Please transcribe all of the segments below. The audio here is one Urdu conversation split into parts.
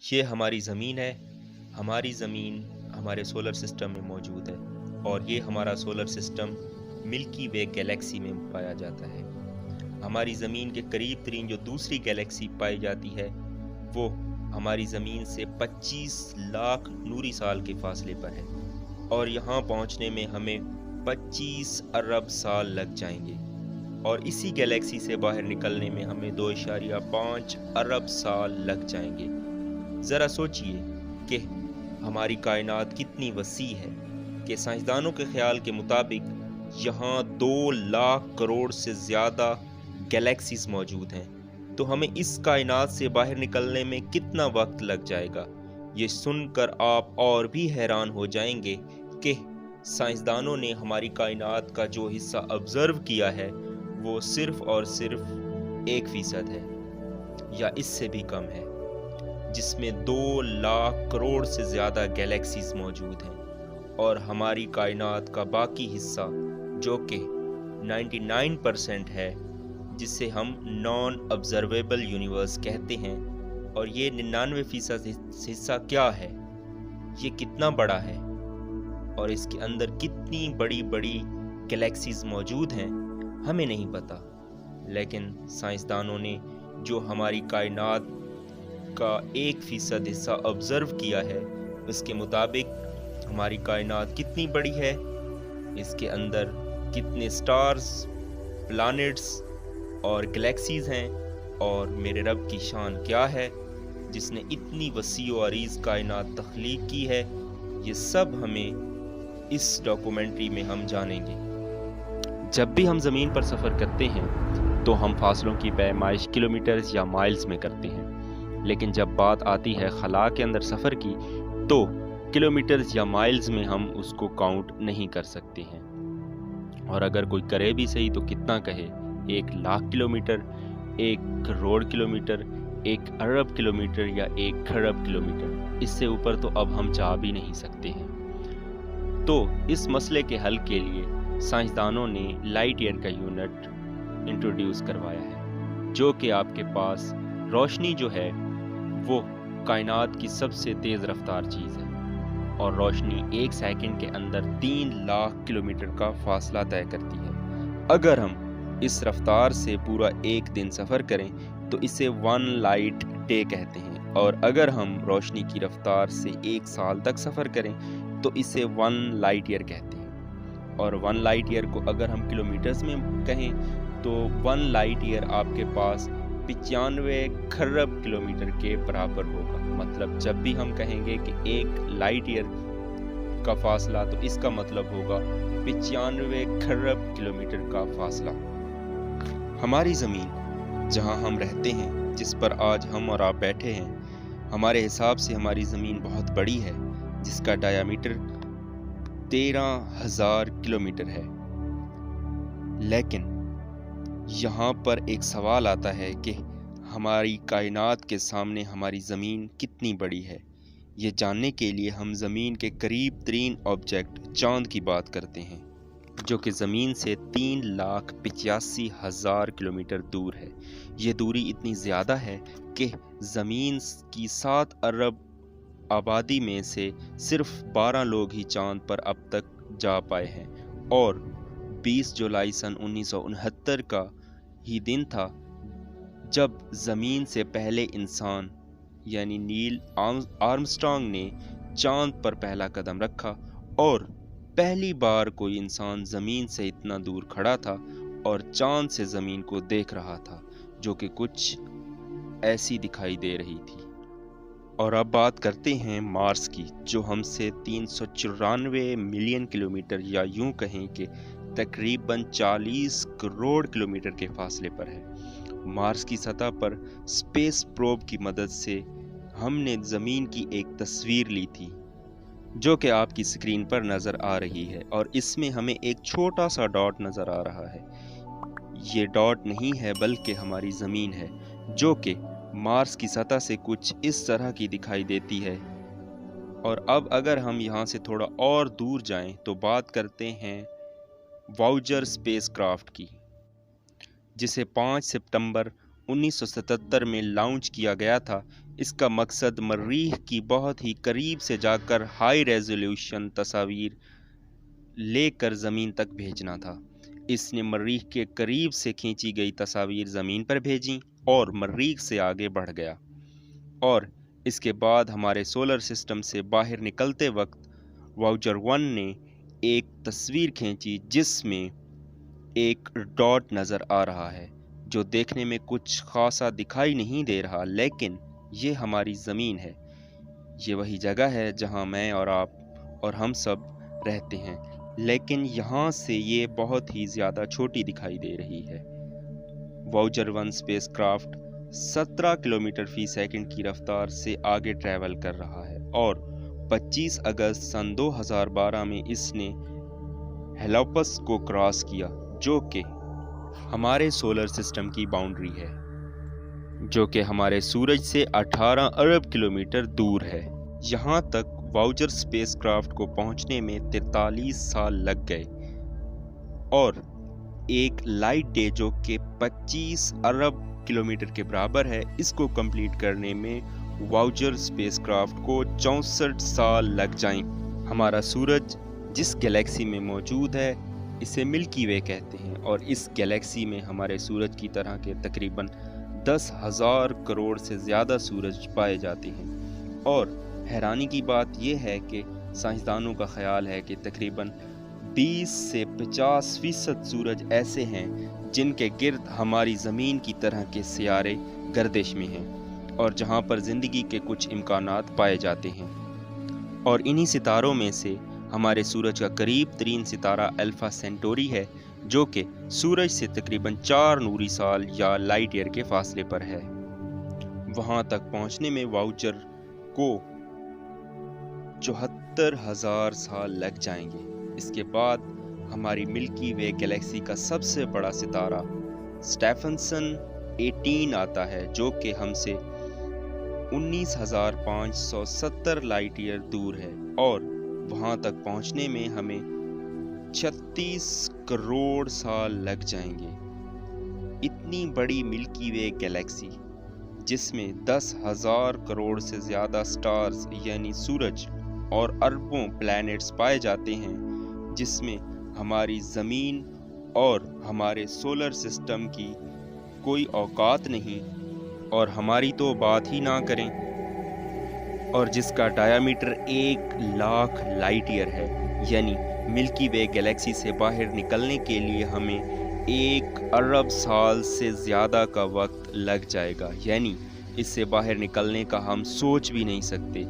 یہ ہماری زمین ہے۔ ہماری زمین ہمارے سولر سسٹم میں موجود ہے اور یہ ہمارا سولر سسٹم ملکی وے گیلیکسی میں پایا جاتا ہے۔ ہماری زمین کے قریب ترین جو دوسری گیلیکسی پائی جاتی ہے وہ ہماری زمین سے 25 لاکھ نوری سال کے فاصلے پر ہے اور یہاں پہنچنے میں ہمیں 25 ارب سال لگ جائیں گے، اور اسی گیلیکسی سے باہر نکلنے میں ہمیں 2.5 ارب سال لگ جائیں گے۔ ذرا سوچئے کہ ہماری کائنات کتنی وسیع ہے کہ سائنسدانوں کے خیال کے مطابق یہاں 2 لاکھ کروڑ سے زیادہ گیلیکسیز موجود ہیں، تو ہمیں اس کائنات سے باہر نکلنے میں کتنا وقت لگ جائے گا؟ یہ سن کر آپ اور بھی حیران ہو جائیں گے کہ سائنسدانوں نے ہماری کائنات کا جو حصہ آبزرو کیا ہے وہ صرف اور صرف 1% ہے یا اس سے بھی کم ہے، جس میں 2 لاکھ کروڑ سے زیادہ گیلیکسیز موجود ہیں، اور ہماری کائنات کا باقی حصہ جو کہ 99% ہے، جسے ہم نان آبزرویبل یونیورس کہتے ہیں، اور یہ 99% حصہ کیا ہے، یہ کتنا بڑا ہے اور اس کے اندر کتنی بڑی بڑی گیلیکسیز موجود ہیں ہمیں نہیں پتا، لیکن سائنسدانوں نے جو ہماری کائنات کا 1% حصہ آبزرو کیا ہے اس کے مطابق ہماری کائنات کتنی بڑی ہے، اس کے اندر کتنے سٹارز، پلانٹس اور گلیکسیز ہیں، اور میرے رب کی شان کیا ہے جس نے اتنی وسیع و عریض کائنات تخلیق کی ہے، یہ سب ہمیں اس ڈاکومنٹری میں ہم جانیں گے۔ جب بھی ہم زمین پر سفر کرتے ہیں تو ہم فاصلوں کی پیمائش کلومیٹرز یا مائلز میں کرتے ہیں، لیکن جب بات آتی ہے خلا کے اندر سفر کی تو کلومیٹرز یا مائلز میں ہم اس کو کاؤنٹ نہیں کر سکتے ہیں، اور اگر کوئی کرے بھی صحیح تو کتنا کہے، 1 لاکھ کلومیٹر، 1 کروڑ کلومیٹر، 1 ارب کلومیٹر یا 1 کھرب کلومیٹر، اس سے اوپر تو اب ہم جا بھی نہیں سکتے ہیں۔ تو اس مسئلے کے حل کے لیے سائنسدانوں نے لائٹ ایئر کا یونٹ انٹروڈیوس کروایا ہے، جو کہ آپ کے پاس روشنی جو ہے وہ کائنات کی سب سے تیز رفتار چیز ہے، اور روشنی 1 سیکنڈ کے اندر 3 لاکھ کلومیٹر کا فاصلہ طے کرتی ہے۔ اگر ہم اس رفتار سے پورا 1 دن سفر کریں تو اسے 1 لائٹ ڈے کہتے ہیں، اور اگر ہم روشنی کی رفتار سے 1 سال تک سفر کریں تو اسے 1 لائٹ ایئر کہتے ہیں، اور 1 لائٹ ایئر کو اگر ہم کلومیٹرز میں کہیں تو 1 لائٹ ایئر آپ کے پاس 95 کھرب کلومیٹر کے برابر ہوگا۔ مطلب جب بھی ہم کہیں گے کہ 1 لائٹ ایئر کا فاصلہ تو اس کا مطلب ہوگا 95 کھرب کلومیٹر کا فاصلہ۔ ہماری زمین جہاں ہم رہتے ہیں، جس پر آج ہم اور آپ بیٹھے ہیں، ہمارے حساب سے ہماری زمین بہت بڑی ہے، جس کا ڈایامیٹر 13,000 کلومیٹر ہے، لیکن یہاں پر ایک سوال آتا ہے کہ ہماری کائنات کے سامنے ہماری زمین کتنی بڑی ہے۔ یہ جاننے کے لیے ہم زمین کے قریب ترین آبجیکٹ چاند کی بات کرتے ہیں، جو کہ زمین سے 3,85,000 کلومیٹر دور ہے۔ یہ دوری اتنی زیادہ ہے کہ زمین کی 7 ارب آبادی میں سے صرف 12 لوگ ہی چاند پر اب تک جا پائے ہیں، اور 20 جولائی سن 1969 کا ہی دن تھا جب زمین سے پہلے انسان یعنی نیل آرمسٹرانگ نے چاند پر پہلا قدم رکھا، اور پہلی بار کوئی انسان زمین سے اتنا دور کھڑا تھا اور چاند سے زمین کو دیکھ رہا تھا، جو کہ کچھ ایسی دکھائی دے رہی تھی۔ اور اب بات کرتے ہیں مارس کی، جو ہم سے 394 ملین کلومیٹر یا یوں کہیں کہ تقریباً 40 کروڑ کلومیٹر کے فاصلے پر ہے۔ مارس کی سطح پر اسپیس پروب کی مدد سے ہم نے زمین کی ایک تصویر لی تھی، جو کہ آپ کی اسکرین پر نظر آ رہی ہے، اور اس میں ہمیں ایک چھوٹا سا ڈاٹ نظر آ رہا ہے۔ یہ ڈاٹ نہیں ہے بلکہ ہماری زمین ہے، جو کہ مارس کی سطح سے کچھ اس طرح کی دکھائی دیتی ہے۔ اور اب اگر ہم یہاں سے تھوڑا اور دور جائیں تو بات کرتے ہیں واؤجر اسپیس کرافٹ کی، جسے 5 ستمبر 1977 میں لانچ کیا گیا تھا۔ اس کا مقصد مریخ کی بہت ہی قریب سے جا کر ہائی ریزولوشن تصاویر لے کر زمین تک بھیجنا تھا۔ اس نے مریخ کے قریب سے کھینچی گئی تصاویر زمین پر بھیجیں اور مریخ سے آگے بڑھ گیا، اور اس کے بعد ہمارے سولر سسٹم سے باہر نکلتے وقت واؤچر 1 نے ایک تصویر کھینچی جس میں ایک ڈاٹ نظر آ رہا ہے جو دیکھنے میں کچھ خاصا دکھائی نہیں دے رہا، لیکن یہ ہماری زمین ہے۔ یہ وہی جگہ ہے جہاں میں اور آپ اور ہم سب رہتے ہیں، لیکن یہاں سے یہ بہت ہی زیادہ چھوٹی دکھائی دے رہی ہے۔ واؤچر 1 اسپیس کرافٹ 17 کلومیٹر فی سیکنڈ کی رفتار سے آگے ٹریول کر رہا ہے، اور 25 اگست سن 2012 میں اس نے ہیلاپس کو کراس کیا، جو کہ ہمارے سولر سسٹم کی باؤنڈری ہے، جو کہ ہمارے سورج سے 18 ارب کلومیٹر دور ہے۔ یہاں تک واؤچر اسپیس کرافٹ کو پہنچنے میں 43 سال لگ گئے، اور ایک لائٹ ڈے جو کہ 25 ارب کلومیٹر کے برابر ہے، اس کو کمپلیٹ کرنے میں واؤچر اسپیس کرافٹ کو 64 سال لگ جائیں۔ ہمارا سورج جس گلیکسی میں موجود ہے اسے ملکی وے کہتے ہیں، اور اس گلیکسی میں ہمارے سورج کی طرح کے تقریباً 10,000 کروڑ سے زیادہ سورج پائے جاتے ہیں، اور حیرانی کی بات یہ ہے کہ سائنسدانوں کا خیال ہے کہ تقریباً 20 سے 50% سورج ایسے ہیں جن کے گرد ہماری زمین کی طرح کے سیارے گردش میں ہیں، اور جہاں پر زندگی کے کچھ امکانات پائے جاتے ہیں۔ اور انہی ستاروں میں سے ہمارے سورج کا قریب ترین ستارہ الفا سینٹوری ہے، جو کہ سورج سے تقریباً 4 نوری سال یا لائٹ ایئر کے فاصلے پر ہے۔ وہاں تک پہنچنے میں واؤچر کو 74,000 سال لگ جائیں گے۔ اس کے بعد ہماری ملکی وے گلیکسی کا سب سے بڑا ستارہ اسٹیفنسن 18 آتا ہے، جو کہ ہم سے 19,570 لائٹ ایئر دور ہے، اور وہاں تک پہنچنے میں ہمیں 36 کروڑ سال لگ جائیں گے۔ اتنی بڑی ملکی وے گلیکسی جس میں 10,000 کروڑ سے زیادہ سٹارز یعنی سورج اور اربوں پلانٹس پائے جاتے ہیں، جس میں ہماری زمین اور ہمارے سولر سسٹم کی کوئی اوقات نہیں، اور ہماری تو بات ہی نہ کریں، اور جس کا ڈایامیٹر 1,00,000 لائٹ ایئر ہے، یعنی ملکی وے گلیکسی سے باہر نکلنے کے لیے ہمیں 1 ارب سال سے زیادہ کا وقت لگ جائے گا، یعنی اس سے باہر نکلنے کا ہم سوچ بھی نہیں سکتے۔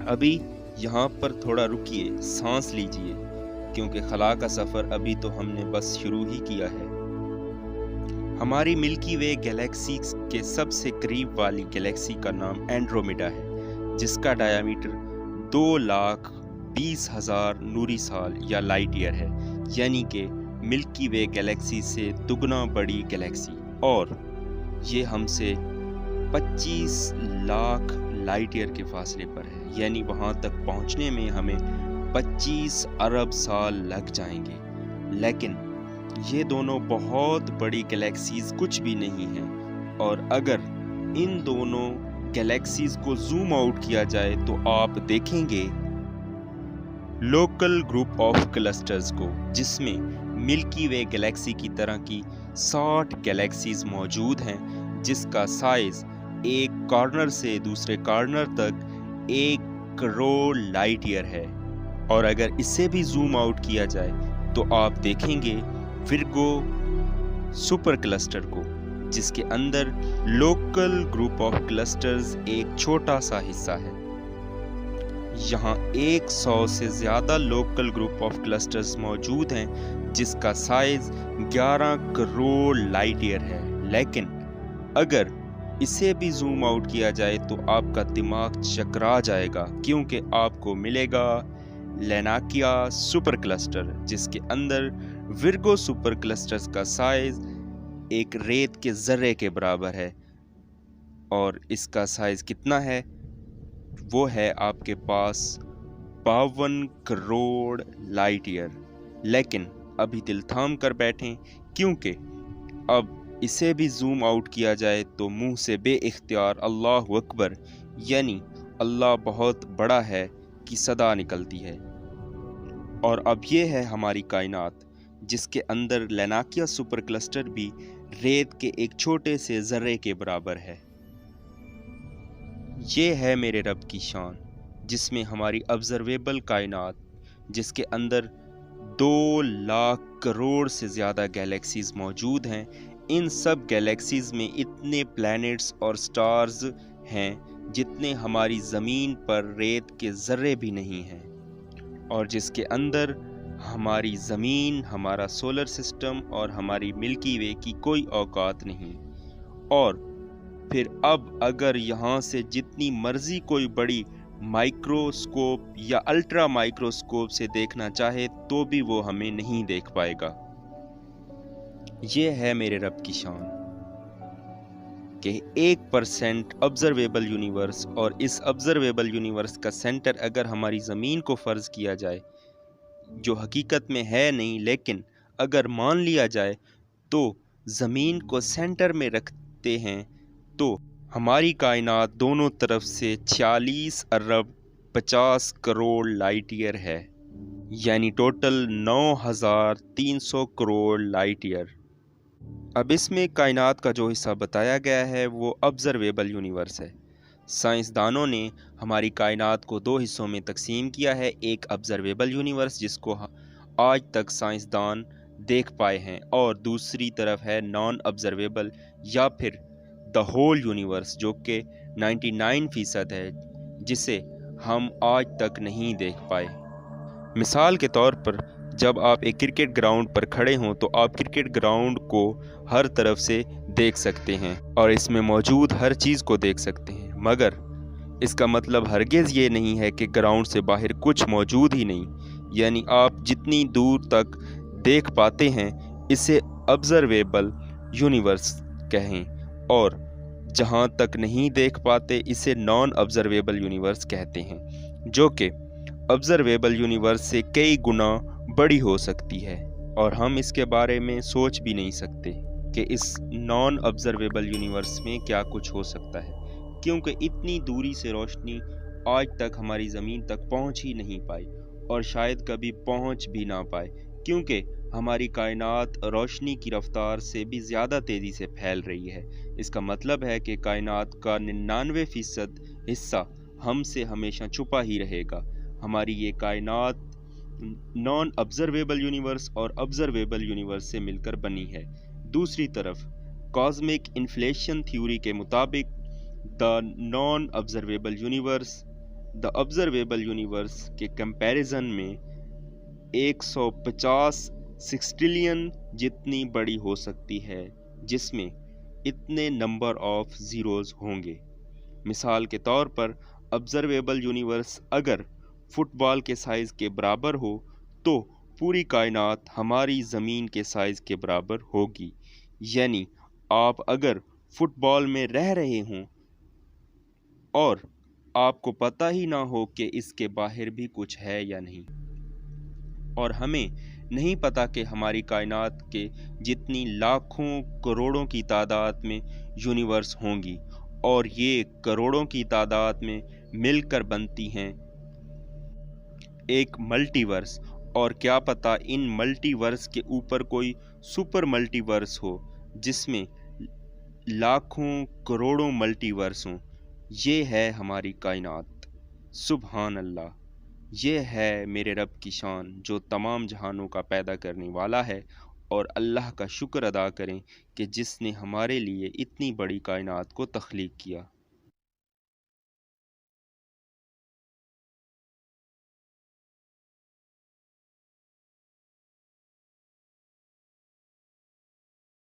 ابھی یہاں پر تھوڑا رکیے، سانس لیجئے، کیونکہ خلا کا سفر ابھی تو ہم نے بس شروع ہی کیا ہے۔ ہماری ملکی وے گلیکسی کے سب سے قریب والی گلیکسی کا نام اینڈرومیڈا ہے، جس کا ڈایامیٹر 2,20,000 نوری سال یا لائٹ ایئر ہے، یعنی کہ ملکی وے گلیکسی سے دگنا بڑی گلیکسی، اور یہ ہم سے 25 لاکھ لائٹ ایئر کے فاصلے پر ہے، یعنی وہاں تک پہنچنے میں ہمیں 25 ارب سال لگ جائیں گے۔ لیکن یہ دونوں بہت بڑی گلیکسیز کچھ بھی نہیں ہیں، اور اگر ان دونوں گلیکسیز کو زوم آؤٹ کیا جائے تو آپ دیکھیں گے لوکل گروپ آف کلسٹرز کو، جس میں ملکی وے گلیکسی کی طرح کی 60 گلیکسیز موجود ہیں، جس کا سائز ایک کارنر سے دوسرے کارنر تک 1 کروڑ لائٹ ایئر ہے۔ اور اگر اسے بھی زوم آؤٹ کیا جائے تو آپ دیکھیں گے ورگو سپر کلسٹر کو، جس کے اندر لوکل گروپ آف کلسٹرز ایک چھوٹا سا حصہ ہے۔ یہاں 100 سے زیادہ لوکل گروپ آف کلسٹرز موجود ہیں، جس کا سائز 11 کروڑ لائٹ ایئر ہے۔ لیکن اگر اسے بھی زوم آؤٹ کیا جائے تو آپ کا دماغ چکرا جائے گا، کیونکہ آپ کو ملے گا لیناکیا سپر کلسٹر، جس کے اندر ورگو سپر کلسٹرز کا سائز ایک ریت کے ذرے کے برابر ہے، اور اس کا سائز کتنا ہے؟ وہ ہے آپ کے پاس 52 کروڑ لائٹ ایئر۔ لیکن ابھی دل تھام کر بیٹھیں، کیونکہ اب اسے بھی زوم آؤٹ کیا جائے تو منہ سے بے اختیار اللہ اکبر یعنی اللہ بہت بڑا ہے کی صدا نکلتی ہے۔ اور اب یہ ہے ہماری کائنات، جس کے اندر لیناکیا سپر کلسٹر بھی ریت کے ایک چھوٹے سے ذرے کے برابر ہے۔ یہ ہے میرے رب کی شان، جس میں ہماری آبزرویبل کائنات، جس کے اندر 2,00,000 کروڑ سے زیادہ گیلیکسیز موجود ہیں، ان سب گیلیکسیز میں اتنے پلینٹس اور سٹارز ہیں جتنے ہماری زمین پر ریت کے ذرے بھی نہیں ہیں، اور جس کے اندر ہماری زمین، ہمارا سولر سسٹم اور ہماری ملکی وے کی کوئی اوقات نہیں۔ اور پھر اب اگر یہاں سے جتنی مرضی کوئی بڑی مائکروسکوپ یا الٹرا مائکروسکوپ سے دیکھنا چاہے تو بھی وہ ہمیں نہیں دیکھ پائے گا۔ یہ ہے میرے رب کی شان کہ 1% آبزرویبل یونیورس، اور اس آبزرویبل یونیورس کا سینٹر اگر ہماری زمین کو فرض کیا جائے، جو حقیقت میں ہے نہیں لیکن اگر مان لیا جائے تو زمین کو سینٹر میں رکھتے ہیں تو ہماری کائنات دونوں طرف سے 46 ارب 50 کروڑ لائٹ ایئر ہے، یعنی ٹوٹل 9,300 کروڑ لائٹ ایئر۔ اب اس میں کائنات کا جو حصہ بتایا گیا ہے وہ آبزرویبل یونیورس ہے۔ سائنسدانوں نے ہماری کائنات کو 2 حصوں میں تقسیم کیا ہے، ایک آبزرویبل یونیورس جس کو آج تک سائنسدان دیکھ پائے ہیں، اور دوسری طرف ہے نان آبزرویبل یا پھر دا ہول یونیورس، جو کہ 99% ہے، جسے ہم آج تک نہیں دیکھ پائے۔ مثال کے طور پر جب آپ ایک کرکٹ گراؤنڈ پر کھڑے ہوں تو آپ کرکٹ گراؤنڈ کو ہر طرف سے دیکھ سکتے ہیں اور اس میں موجود ہر چیز کو دیکھ سکتے ہیں، مگر اس کا مطلب ہرگز یہ نہیں ہے کہ گراؤنڈ سے باہر کچھ موجود ہی نہیں، یعنی آپ جتنی دور تک دیکھ پاتے ہیں اسے آبزرویبل یونیورس کہیں، اور جہاں تک نہیں دیکھ پاتے اسے نان آبزرویبل یونیورس کہتے ہیں، جو کہ آبزرویبل یونیورس سے کئی گنا بڑی ہو سکتی ہے، اور ہم اس کے بارے میں سوچ بھی نہیں سکتے کہ اس نان آبزرویبل یونیورس میں کیا کچھ ہو سکتا ہے، کیونکہ اتنی دوری سے روشنی آج تک ہماری زمین تک پہنچ ہی نہیں پائی، اور شاید کبھی پہنچ بھی نہ پائے، کیونکہ ہماری کائنات روشنی کی رفتار سے بھی زیادہ تیزی سے پھیل رہی ہے۔ اس کا مطلب ہے کہ کائنات کا 99% حصہ ہم سے ہمیشہ چھپا ہی رہے گا۔ ہماری یہ کائنات نان آبزرویبل یونیورس اور آبزرویبل یونیورس سے مل کر بنی ہے۔ دوسری طرف کاسمک انفلیشن تھیوری کے مطابق the non observable universe the observable universe کے کمپیریزن میں 150 سیکسٹیلین جتنی بڑی ہو سکتی ہے، جس میں اتنے نمبر آف زیروز ہوں گے۔ مثال کے طور پر آبزرویبل یونیورس اگر فٹ بال کے سائز کے برابر ہو تو پوری کائنات ہماری زمین کے سائز کے برابر ہوگی، یعنی آپ اگر فٹ بال میں رہ رہے ہوں اور آپ کو پتہ ہی نہ ہو کہ اس کے باہر بھی کچھ ہے یا نہیں، اور ہمیں نہیں پتہ کہ ہماری کائنات کے جتنی لاکھوں کروڑوں کی تعداد میں یونیورس ہوں گی، اور یہ کروڑوں کی تعداد میں مل کر بنتی ہیں ایک ملٹی ورس، اور کیا پتہ ان ملٹی ورس کے اوپر کوئی سپر ملٹی ورس ہو جس میں لاکھوں کروڑوں ملٹی ورس ہوں۔ یہ ہے ہماری کائنات۔ سبحان اللہ، یہ ہے میرے رب کی شان جو تمام جہانوں کا پیدا کرنے والا ہے، اور اللہ کا شکر ادا کریں کہ جس نے ہمارے لیے اتنی بڑی کائنات کو تخلیق کیا۔